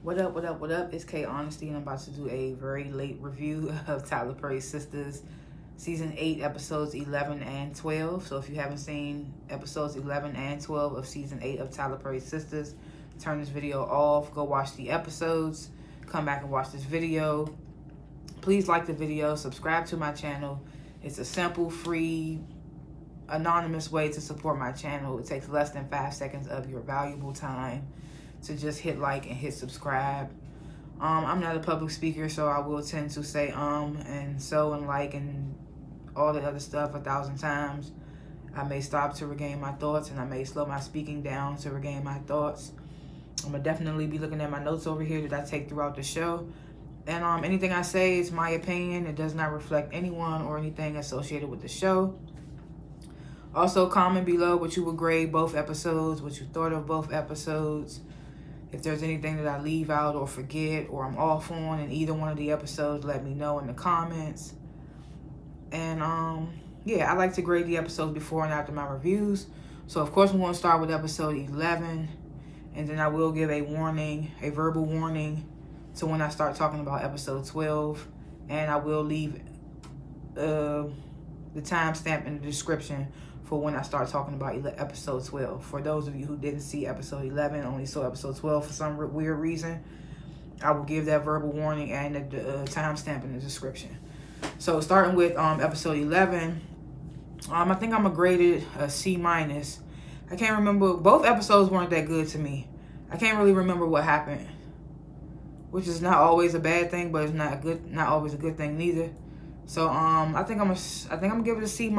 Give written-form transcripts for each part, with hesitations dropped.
What up, what up, what up? It's K.Honesty, and I'm about to do a very late review of Tyler Perry's Sistas, Season 8, Episodes 11 and 12. So if you haven't seen Episodes 11 and 12 of Season 8 of Tyler Perry's Sistas, turn this video off, go watch the episodes, come back and watch this video. Please like the video, subscribe to my channel. It's a simple, free, anonymous way to support my channel. It takes less than 5 seconds of your valuable time to just hit like and hit subscribe. I'm not a public speaker, so I will tend to say and so and like and all the other stuff 1,000 times. I may stop to regain my thoughts, and I may slow my speaking down to regain my thoughts. I'm gonna definitely be looking at my notes over here that I take throughout the show. And anything I say is my opinion. It does not reflect anyone or anything associated with the show. Also, comment below what you would grade both episodes, what you thought of both episodes. If there's anything that I leave out or forget or I'm off on in either one of the episodes, let me know in the comments. And yeah, I like to grade the episodes before and after my reviews. So of course, we're going to start with episode 11, and then I will give a warning, a verbal warning, to when I start talking about episode 12, and I will leave the timestamp in the description for when I start talking about episode 12. For those of you who didn't see episode 11, only saw episode 12 for some weird reason, I will give that verbal warning and the timestamp in the description. So starting with episode 11, I think I'm gonna grade it a C-. I can't remember. Both episodes weren't that good to me. I can't really remember what happened, which is not always a bad thing, but it's not always a good thing neither. So I think I'm gonna give it a C-.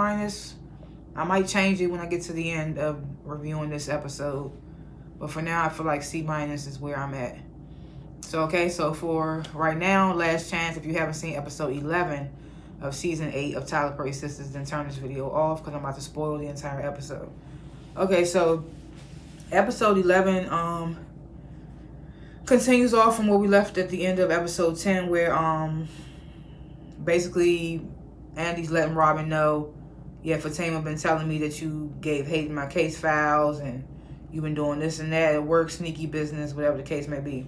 I might change it when I get to the end of reviewing this episode, but for now I feel like C- is where I'm at. So okay, so for right now, last chance, if you haven't seen episode 11 of season 8 of Tyler Perry's Sistas, then turn this video off because I'm about to spoil the entire episode. Okay, so episode 11 continues off from where we left at the end of episode 10, where basically Andy's letting Robin know, yeah, Fatima been telling me that you gave Hayden my case files and you've been doing this and that at work, sneaky business, whatever the case may be.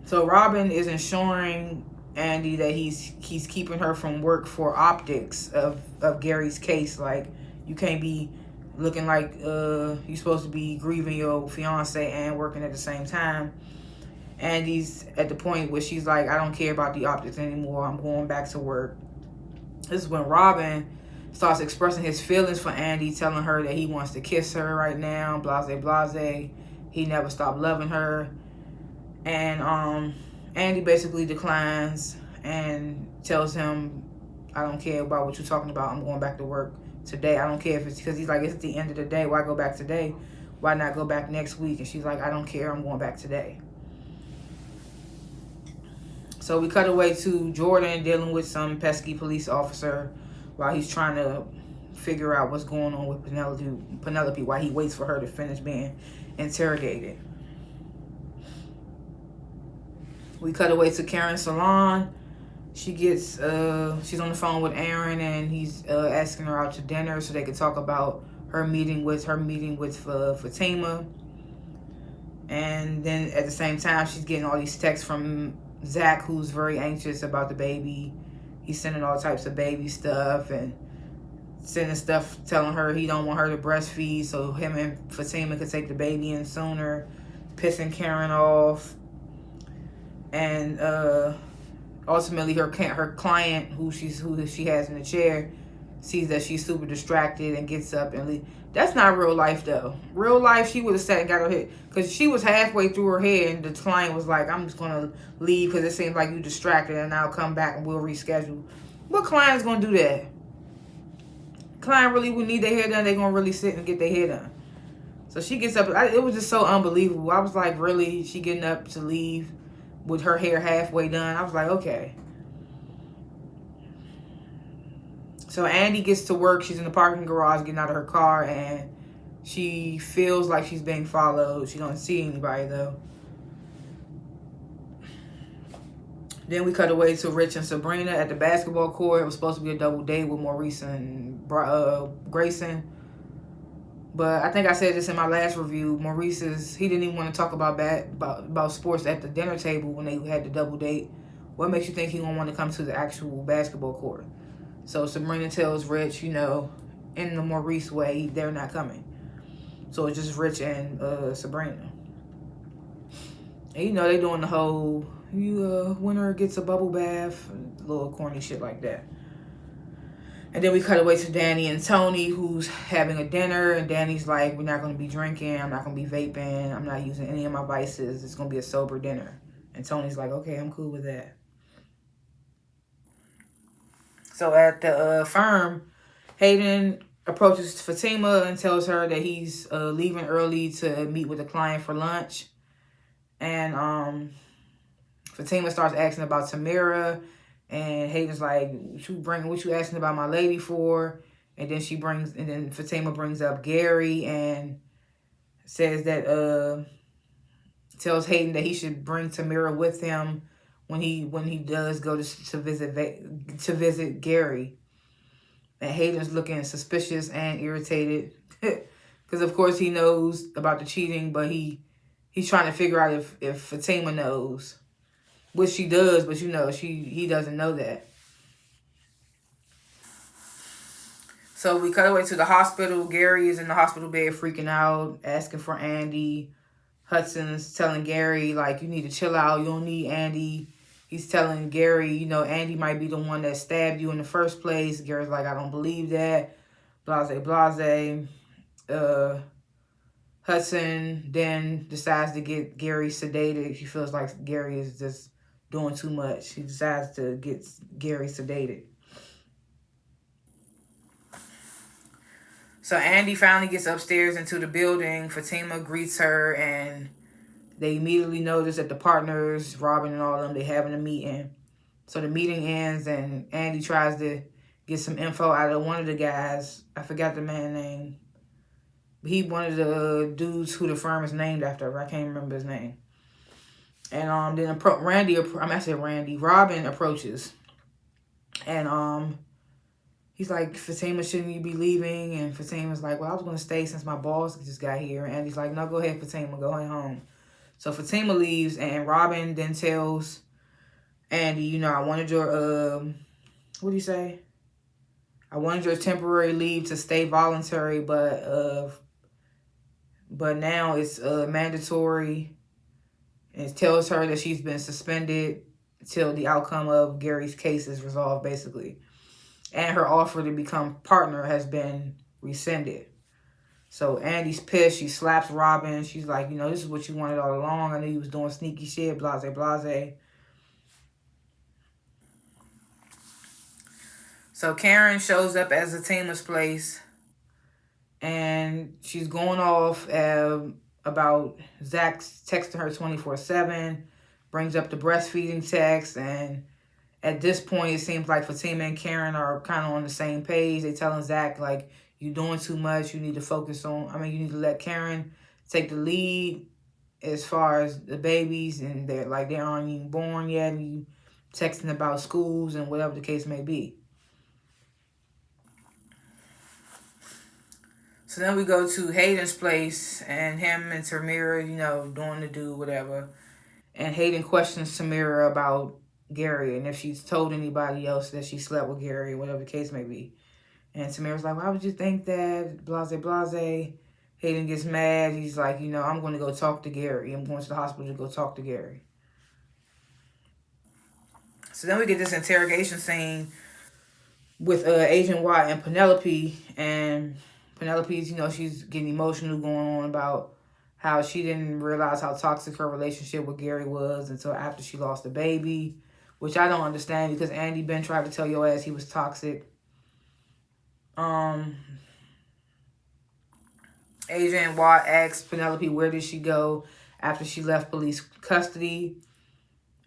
So Robin is ensuring Andy that he's keeping her from work for optics of Gary's case. Like, you can't be looking like you're supposed to be grieving your fiance and working at the same time. Andy's at the point where she's like, I don't care about the optics anymore. I'm going back to work. This is when Robin starts expressing his feelings for Andy, telling her that he wants to kiss her right now, blase, blase. He never stopped loving her. And Andy basically declines and tells him, I don't care about what you're talking about. I'm going back to work today. I don't care if it's because he's like, it's at the end of the day. Why go back today? Why not go back next week? And she's like, I don't care. I'm going back today. So we cut away to Jordan dealing with some pesky police officer while he's trying to figure out what's going on with Penelope while he waits for her to finish being interrogated. We cut away to Karen's salon. She's on the phone with Aaron, and he's asking her out to dinner so they could talk about her meeting with Fatima. And then at the same time, she's getting all these texts from Zach, who's very anxious about the baby. He's sending all types of baby stuff and sending stuff telling her he don't want her to breastfeed so him and Fatima could take the baby in sooner, pissing Karen off. And ultimately her client, who she has in the chair, sees that she's super distracted and gets up and leaves. That's not real life, though. Real life, she would have sat and got her head, because she was halfway through her head, and the client was like, I'm just going to leave because it seems like you distracted, and I'll come back and we'll reschedule. What client's going to do that? Client really would need their hair done, they're going to really sit and get their hair done. So she gets up. It was just so unbelievable. I was like, really? She getting up to leave with her hair halfway done? I was like, okay. So Andy gets to work. She's in the parking garage getting out of her car, and she feels like she's being followed. She don't see anybody, though. Then we cut away to Rich and Sabrina at the basketball court. It was supposed to be a double date with Maurice and Grayson. But I think I said this in my last review. He didn't even want to talk about sports at the dinner table when they had the double date. What makes you think he won't want to come to the actual basketball court? So Sabrina tells Rich, in the Maurice way, they're not coming. So it's just Rich and Sabrina. And they doing the whole winner gets a bubble bath, little corny shit like that. And then we cut away to Danny and Tony, who's having a dinner. And Danny's like, we're not going to be drinking. I'm not going to be vaping. I'm not using any of my vices. It's going to be a sober dinner. And Tony's like, okay, I'm cool with that. So at the firm, Hayden approaches Fatima and tells her that he's leaving early to meet with a client for lunch. And Fatima starts asking about Tamira. And Hayden's like, what you asking about my lady for? And then Fatima brings up Gary and says that tells Hayden that he should bring Tamira with him when he does go to visit Gary. And Hayden's looking suspicious and irritated because of course he knows about the cheating, but he's trying to figure out if Fatima knows. Which she does, but he doesn't know that. So we cut away to the hospital. Gary is in the hospital bed freaking out, asking for Andy. Hudson's telling Gary, like, you need to chill out. You don't need Andy. He's telling Gary, Andy might be the one that stabbed you in the first place. Gary's like, I don't believe that. Blase, blase. Hudson then decides to get Gary sedated. He feels like Gary is just doing too much. He decides to get Gary sedated. So Andy finally gets upstairs into the building. Fatima greets her, and they immediately notice that the partners, Robin and all of them, they having a meeting. So the meeting ends, and Andy tries to get some info out of one of the guys. I forgot the man's name. He one of the dudes who the firm is named after. I can't remember his name. And then Robin approaches. And he's like, Fatima, shouldn't you be leaving? And Fatima's like, well, I was going to stay since my boss just got here. And he's like, no, go ahead, Fatima, go home. So Fatima leaves, and Robin then tells Andy, I wanted your, what do you say? I wanted your temporary leave to stay voluntary, but now it's mandatory. And it tells her that she's been suspended till the outcome of Gary's case is resolved, basically. And her offer to become partner has been rescinded. So Andy's pissed. She slaps Robin. She's like, this is what you wanted all along. I knew you was doing sneaky shit, blase, blase. So Karen shows up at Fatima's place. And she's going off about Zach's texting her 24/7. Brings up the breastfeeding text. And at this point, it seems like Fatima and Karen are kind of on the same page. They telling Zach, like, you're doing too much. You need to you need to let Karen take the lead as far as the babies. And they aren't even born yet. And you texting about schools and whatever the case may be. So then we go to Hayden's place, and him and Tamira, doing the do, whatever. And Hayden questions Tamira about Gary and if she's told anybody else that she slept with Gary, whatever the case may be. And Tamira's like, why would you think that? Blase, blase. Hayden gets mad. He's like, I'm going to go talk to Gary. I'm going to the hospital to go talk to Gary. So then we get this interrogation scene with Agent Watt and Penelope. And Penelope's, she's getting emotional, going on about how she didn't realize how toxic her relationship with Gary was until after she lost the baby, which I don't understand because Andy Ben tried to tell your ass he was toxic. Agent Watt asks Penelope where did she go after she left police custody.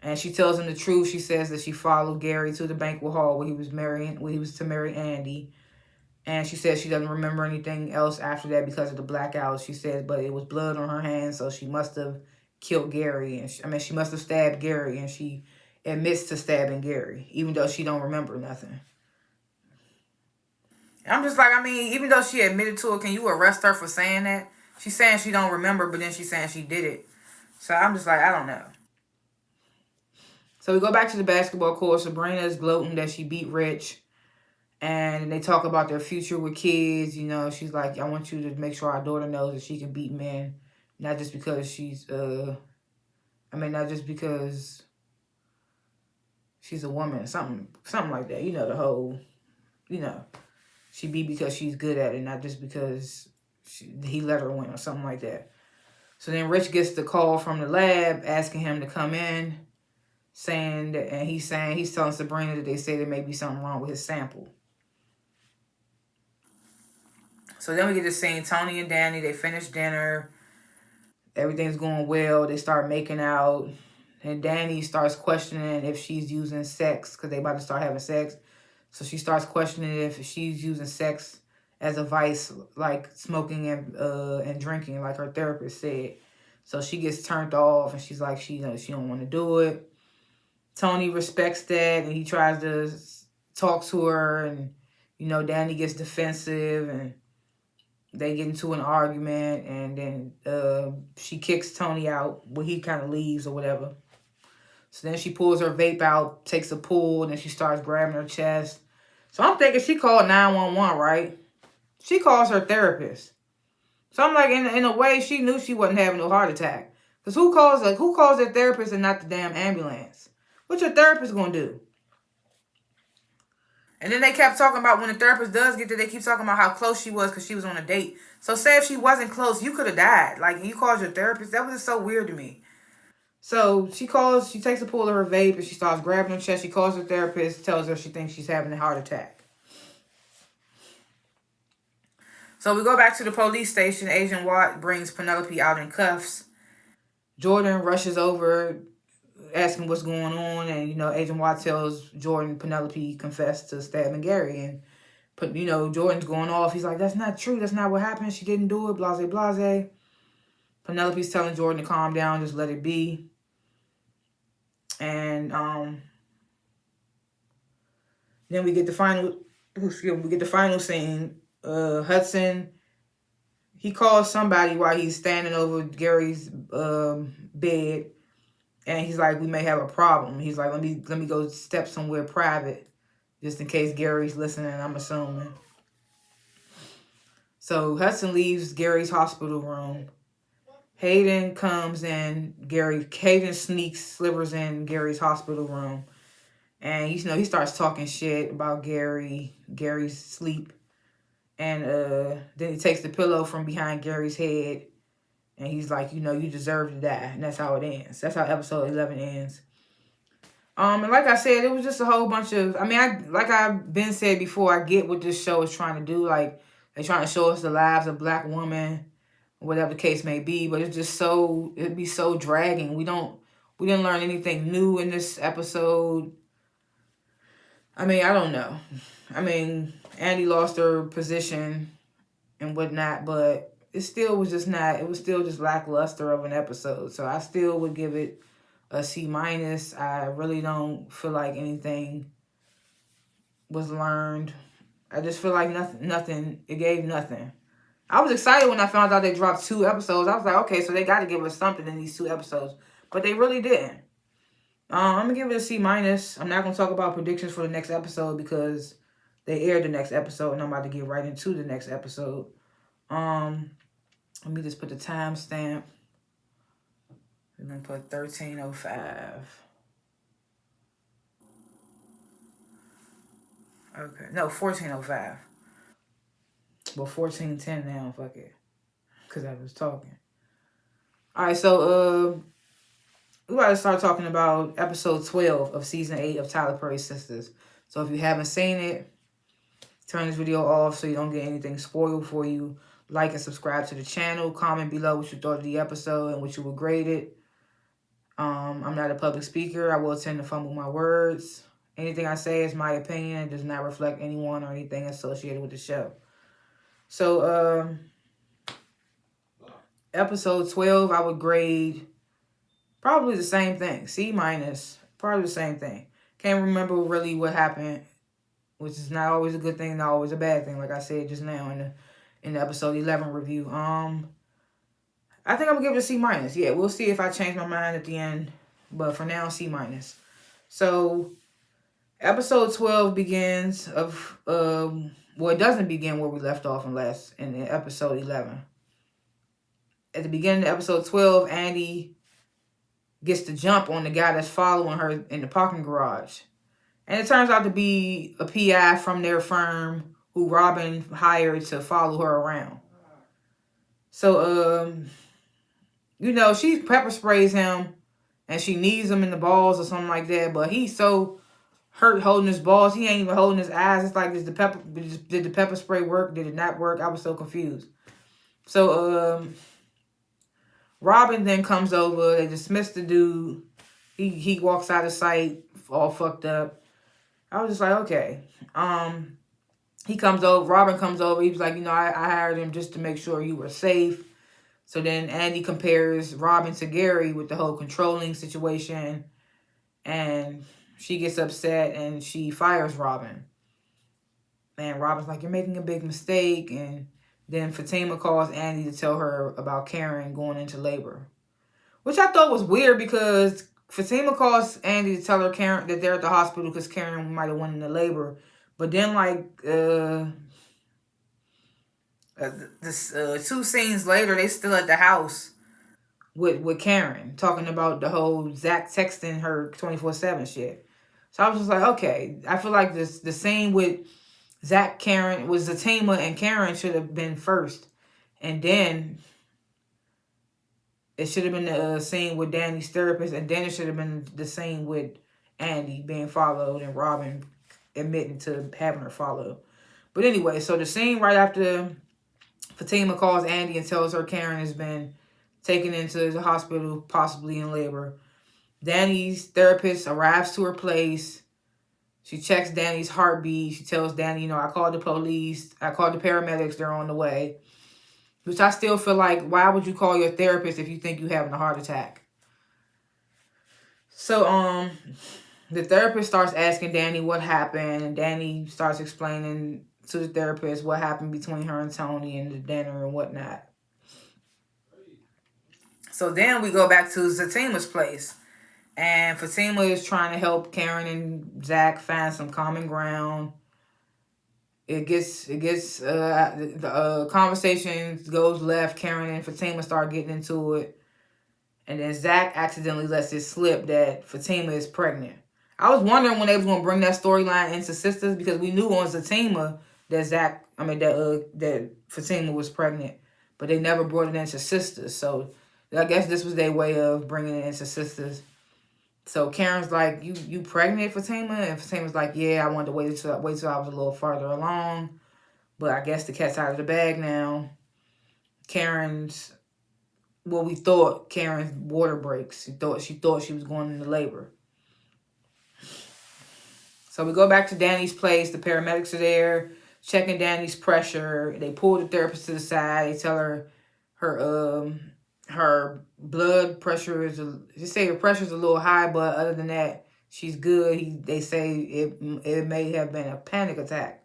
And she tells him the truth. She says that she followed Gary to the banquet hall where he was to marry Andy. And she says she doesn't remember anything else after that because of the blackout. She says, but it was blood on her hands, so she must have killed Gary. And she must have stabbed Gary, and she admits to stabbing Gary, even though she don't remember nothing. I'm just like, I mean, even though she admitted to it, can you arrest her for saying that? She's saying she don't remember, but then she's saying she did it. So I'm just like, I don't know. So we go back to the basketball court. Sabrina is gloating that she beat Rich. And they talk about their future with kids. You know, she's like, I want you to make sure our daughter knows that she can beat men. Not just because not just because she's a woman. Something like that. You know, the whole, you know, she beat because she's good at it. Not just because he let her win or something like that. So then Rich gets the call from the lab asking him to come in. Saying that, and he's telling Sabrina that they say there may be something wrong with his sample. So then we get to scene Tony and Danny. They finish dinner. Everything's going well. They start making out. And Danny starts questioning if she's using sex because they about to start having sex. So she starts questioning if she's using sex as a vice, like smoking and drinking, like her therapist said. So she gets turned off, and she's like, she don't want to do it. Tony respects that, and he tries to talk to her, and, you know, Danny gets defensive, and they get into an argument, and then she kicks Tony out. Well, he kind of leaves or whatever. So then she pulls her vape out, takes a pull, and then she starts grabbing her chest. So I'm thinking she called 911, right? She calls her therapist. So I'm like, in a way, she knew she wasn't having no heart attack. Because who calls their therapist and not the damn ambulance? What your therapist gonna do? And then they kept talking about when the therapist does get there, they keep talking about how close she was because she was on a date. So say if she wasn't close, you could have died. Like, you called your therapist. That was just so weird to me. So she takes a pull of her vape, and she starts grabbing her chest. She calls her therapist, tells her she thinks she's having a heart attack. So we go back to the police station. Agent Watt brings Penelope out in cuffs. Jordan rushes over, asking what's going on, and, you know, Agent Watt tells Jordan Penelope confessed to stabbing Gary, and you know, Jordan's going off. He's like, that's not true. That's not what happened. She didn't do it. Blase, blase. Penelope's telling Jordan to calm down. Just let it be. And then we get the final scene. Hudson, he calls somebody while he's standing over Gary's bed, and he's like, we may have a problem. He's like, let me go step somewhere private, just in case Gary's listening, I'm assuming. So Hudson leaves Gary's hospital room. Hayden comes in. Hayden slivers in Gary's hospital room. And, you know, he starts talking shit about Gary's sleep. And then he takes the pillow from behind Gary's head. And he's like, you know, you deserve to die. And that's how it ends. That's how episode 11 ends. And like I said, it was just a whole bunch of, like I've been said before, I get what this show is trying to do. Like, they're trying to show us the lives of Black women, whatever the case may be. But it's just it'd be so dragging. We didn't learn anything new in this episode. I don't know. Andy lost her position and whatnot, but it still was just lackluster of an episode. So I still would give it a C-. I really don't feel like anything was learned. I just feel like nothing. It gave nothing. I was excited when I found out they dropped 2 episodes. I was like, okay, so they got to give us something in these 2 episodes. But they really didn't. I'm going to give it a C-. I'm not going to talk about predictions for the next episode because they aired the next episode, and I'm about to get right into the next episode. Let me just put the timestamp. We're going to put 13:05. Okay. No, 14:05. Well, 14:10 now. Fuck it. Because I was talking. All right, so we about to start talking about episode 12 of season 8 of Tyler Perry's Sistas. So if you haven't seen it, turn this video off so you don't get anything spoiled for you. Like and subscribe to the channel. Comment below what you thought of the episode and what you would grade it. I'm not a public speaker. I will tend to fumble my words. Anything I say is my opinion. It does not reflect anyone or anything associated with the show. So, episode 12, I would grade probably the same thing. C-. Probably the same thing. Can't remember really what happened which is not always a good thing, not always a bad thing, like I said just now in the episode 11 review. I think I'm gonna give it a C minus. Yeah, we'll see if I change my mind at the end, but for now, C minus. So episode 12 begins of well, it doesn't begin where we left off in episode 11. At the beginning of episode 12, Andy gets the jump on the guy that's following her in the parking garage. And it turns out to be a PI from their firm who Robin hired to follow her around. So, she pepper sprays him and she knees him in the balls or something like that. But he's so hurt holding his balls, he ain't even holding his eyes. It's like, did the pepper spray work? Did it not work? I was so confused. So, Robin then comes over. They dismiss the dude. He walks out of sight, all fucked up. I was just like, okay. He comes over. Robin comes over. He was like, I hired him just to make sure you were safe. So then Andy compares Robin to Gary with the whole controlling situation. And she gets upset and she fires Robin. And Robin's like, you're making a big mistake. And then Fatima calls Andy to tell her about Karen going into labor. Which I thought was weird because Fatima calls Andy to tell her Karen that they're at the hospital because Karen might have went into labor. But then, two scenes later, they still at the house with Karen, talking about the whole Zach texting her 24/7 shit. So I was just like, okay. I feel like the scene with Zach, Karen, was Fatima and Karen should have been first. And then it should have been the scene with Danny's therapist, and then it should have been the scene with Andy being followed and Robin admitting to having her followed. But anyway, so the scene right after Fatima calls Andy and tells her Karen has been taken into the hospital, possibly in labor. Danny's therapist arrives to her place. She checks Danny's heartbeat. She tells Danny, I called the police. I called the paramedics. They're on the way. Which I still feel like, why would you call your therapist if you think you're having a heart attack? So, the therapist starts asking Danny what happened, and Danny starts explaining to the therapist what happened between her and Tony and the dinner and whatnot. So then we go back to Fatima's place, and Fatima is trying to help Karen and Zach find some common ground. The conversation goes left. Karen and Fatima start getting into it. And then Zach accidentally lets it slip that Fatima is pregnant. I was wondering when they was going to bring that storyline into Sistas, because we knew on Fatima that Fatima was pregnant. But they never brought it into Sistas. So I guess this was their way of bringing it into Sistas. So Karen's like, you pregnant, Fatima? And Fatima's like, yeah, I wanted to wait till I was a little farther along. But I guess the cat's out of the bag now. We thought Karen's water breaks. She thought she was going into labor. So we go back to Danny's place. The paramedics are there, checking Danny's pressure. They pull the therapist to the side. They tell her blood pressure they say her pressure is a little high, but other than that, she's good. They say it may have been a panic attack.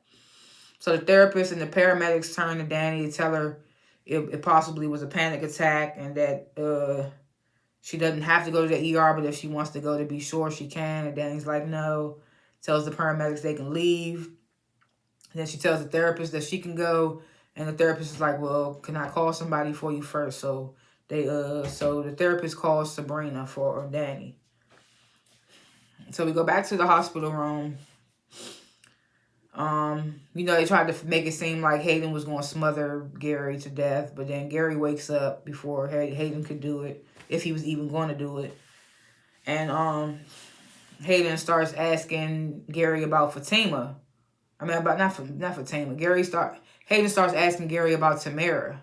So the therapist and the paramedics turn to Danny to tell her it possibly was a panic attack, and that she doesn't have to go to the ER, but if she wants to go to be sure, she can. And Danny's like, no. Tells the paramedics they can leave. And then she tells the therapist that she can go, and the therapist is like, well, can I call somebody for you first? So the therapist calls Sabrina for Danny. So we go back to the hospital room. They tried to make it seem like Hayden was going to smother Gary to death, but then Gary wakes up before Hayden could do it, if he was even going to do it. And Hayden starts asking Gary about Fatima. Not Fatima. Hayden starts asking Gary about Tamara.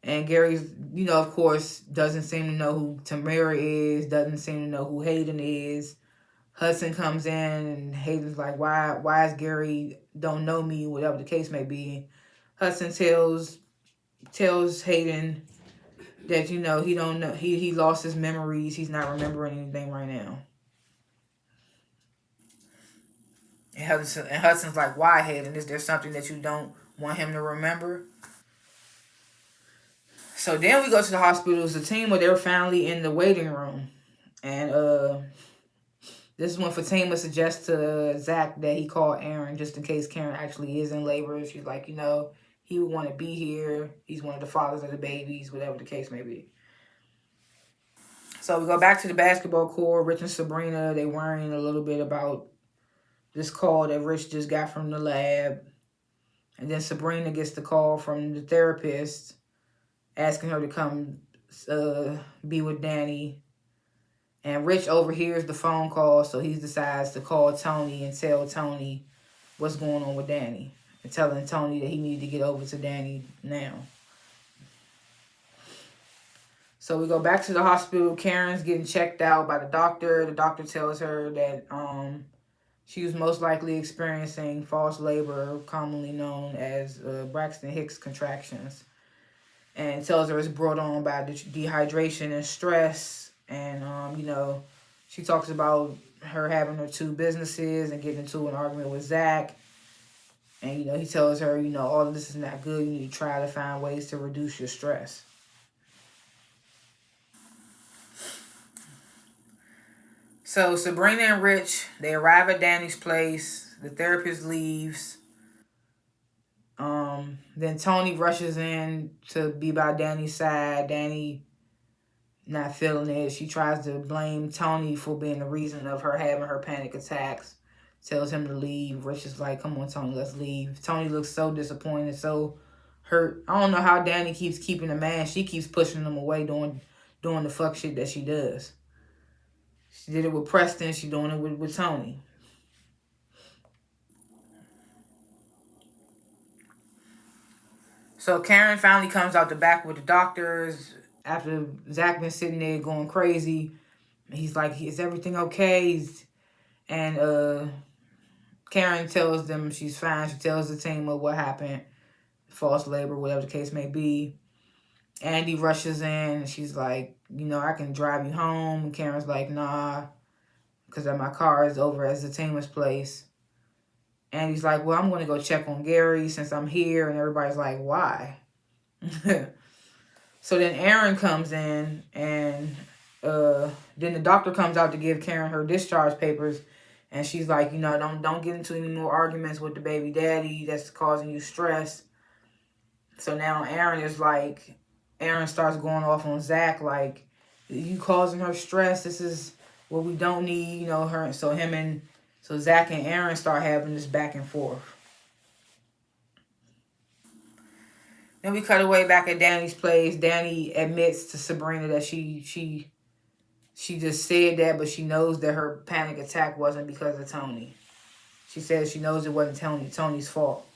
And Gary's, of course, doesn't seem to know who Tamara is, doesn't seem to know who Hayden is. Hudson comes in and Hayden's like, why is Gary don't know me, whatever the case may be. Hudson tells Hayden that, he don't know, he lost his memories, he's not remembering anything right now. And Hudson's like, why, Hayden? Is there something that you don't want him to remember? So then we go to the hospital. It's a team with their family in the waiting room. And this is when Fatima suggests to Zach that he call Aaron just in case Karen actually is in labor. She's like, he would want to be here. He's one of the fathers of the babies, whatever the case may be. So we go back to the basketball court. Rich and Sabrina, they worrying a little bit about this call that Rich just got from the lab. And then Sabrina gets the call from the therapist asking her to come be with Danny. And Rich overhears the phone call, so he decides to call Tony and tell Tony what's going on with Danny. And telling Tony that he needs to get over to Danny now. So we go back to the hospital. Karen's getting checked out by the doctor. The doctor tells her that she was most likely experiencing false labor, commonly known as Braxton Hicks contractions. And tells her it's brought on by dehydration and stress. And, she talks about her having her 2 businesses and getting into an argument with Zach. And, he tells her, all of this is not good. You need to try to find ways to reduce your stress. So Sabrina and Rich, they arrive at Danny's place. The therapist leaves. Then Tony rushes in to be by Danny's side. Danny not feeling it. She tries to blame Tony for being the reason of her having her panic attacks. Tells him to leave. Rich is like, come on, Tony, let's leave. Tony looks so disappointed, so hurt. I don't know how Danny keeps keeping him mad. She keeps pushing him away, doing the fuck shit that she does. She did it with Preston. She's doing it with Tony. So Karen finally comes out the back with the doctors after Zach been sitting there going crazy. He's like, is everything okay? And Karen tells them she's fine. She tells the team of what happened. False labor, whatever the case may be. Andy rushes in and she's like, I can drive you home. And Karen's like, nah, because my car is over at Zatima's place. And he's like, well, I'm going to go check on Gary since I'm here. And everybody's like, why? So then Aaron comes in and then the doctor comes out to give Karen her discharge papers. And she's like, don't get into any more arguments with the baby daddy. That's causing you stress. So now Aaron starts going off on Zach like, you causing her stress. This is what we don't need, her. So Zach and Aaron start having this back and forth. Then we cut away back at Danny's place. Danny admits to Sabrina that she just said that, but she knows that her panic attack wasn't because of Tony. She says she knows it wasn't Tony's fault.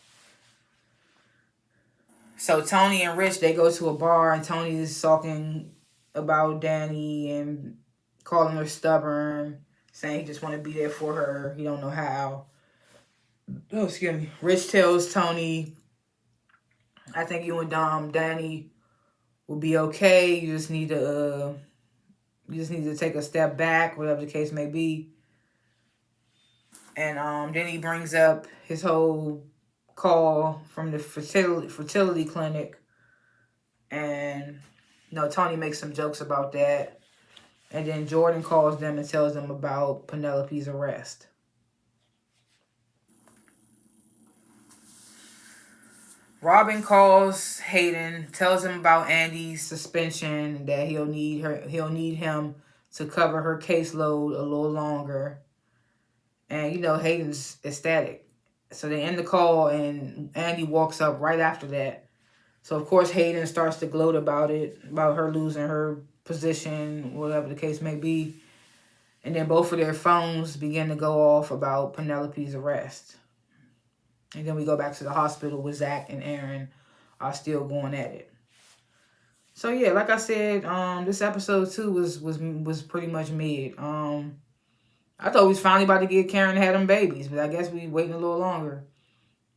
So Tony and Rich, they go to a bar and Tony is talking about Danny and calling her stubborn, saying he just want to be there for her. He don't know how. Oh, excuse me. Rich tells Tony, I think you and Danny will be okay. You just need to take a step back, whatever the case may be. And then he brings up his whole call from the fertility clinic. And Tony makes some jokes about that. And then Jordan calls them and tells them about Penelope's arrest. Robin calls Hayden, tells him about Andy's suspension, that he'll need him to cover her caseload a little longer. And Hayden's ecstatic. So they end the call and Andy walks up right after that. So of course Hayden starts to gloat about it, about her losing her position, whatever the case may be. And then both of their phones begin to go off about Penelope's arrest. And then we go back to the hospital with Zach and Aaron are still going at it. So yeah, like I said, this episode 2 was pretty much mid. I thought we was finally about to get Karen to have them babies, but I guess we waiting a little longer.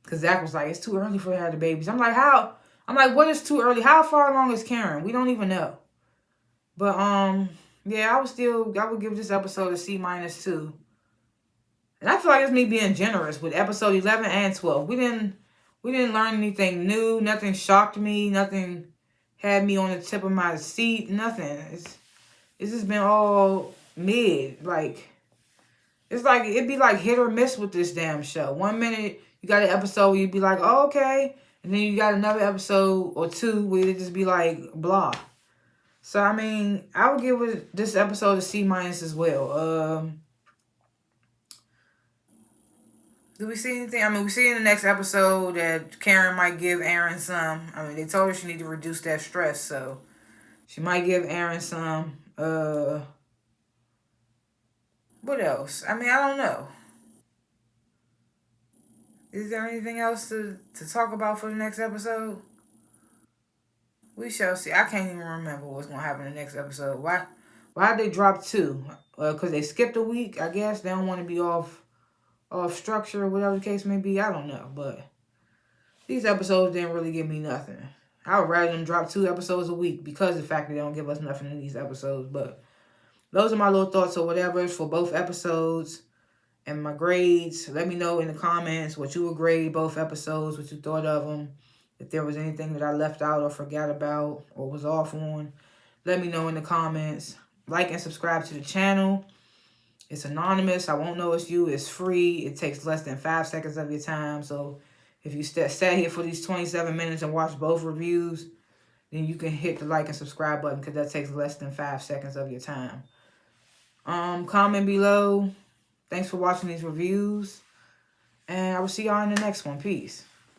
Because Zach was like, it's too early for her to have the babies. I'm like, how? I'm like, what is too early? How far along is Karen? We don't even know. But yeah, I would give this episode a C-2. And I feel like it's me being generous with episode 11 and 12. We didn't learn anything new. Nothing shocked me. Nothing had me on the tip of my seat. Nothing. It's just been all mid. Like, it's like, it'd be like hit or miss with this damn show. 1 minute, you got an episode where you'd be like, oh, okay. And then you got another episode or two where it'd just be like, blah. So, I mean, I would give this episode a C- as well. Do we see anything? I mean, we see in the next episode that Karen might give Aaron some. I mean, they told her she need to reduce that stress, so she might give Aaron some. What else? I mean, I don't know. Is there anything else to talk about for the next episode? We shall see. I can't even remember what's going to happen in the next episode. Why'd they drop 2? Because they skipped a week, I guess. They don't want to be off structure or whatever the case may be. I don't know. But these episodes didn't really give me nothing. I would rather them drop 2 episodes a week because of the fact that they don't give us nothing in these episodes. But those are my little thoughts or whatever for both episodes and my grades. Let me know in the comments what you would grade both episodes, what you thought of them. If there was anything that I left out or forgot about or was off on, let me know in the comments. Like and subscribe to the channel. It's anonymous. I won't know it's you. It's free. It takes less than 5 seconds of your time. So if you sat here for these 27 minutes and watched both reviews, then you can hit the like and subscribe button because that takes less than 5 seconds of your time. Comment below. Thanks for watching these reviews. And I will see y'all in the next one. Peace.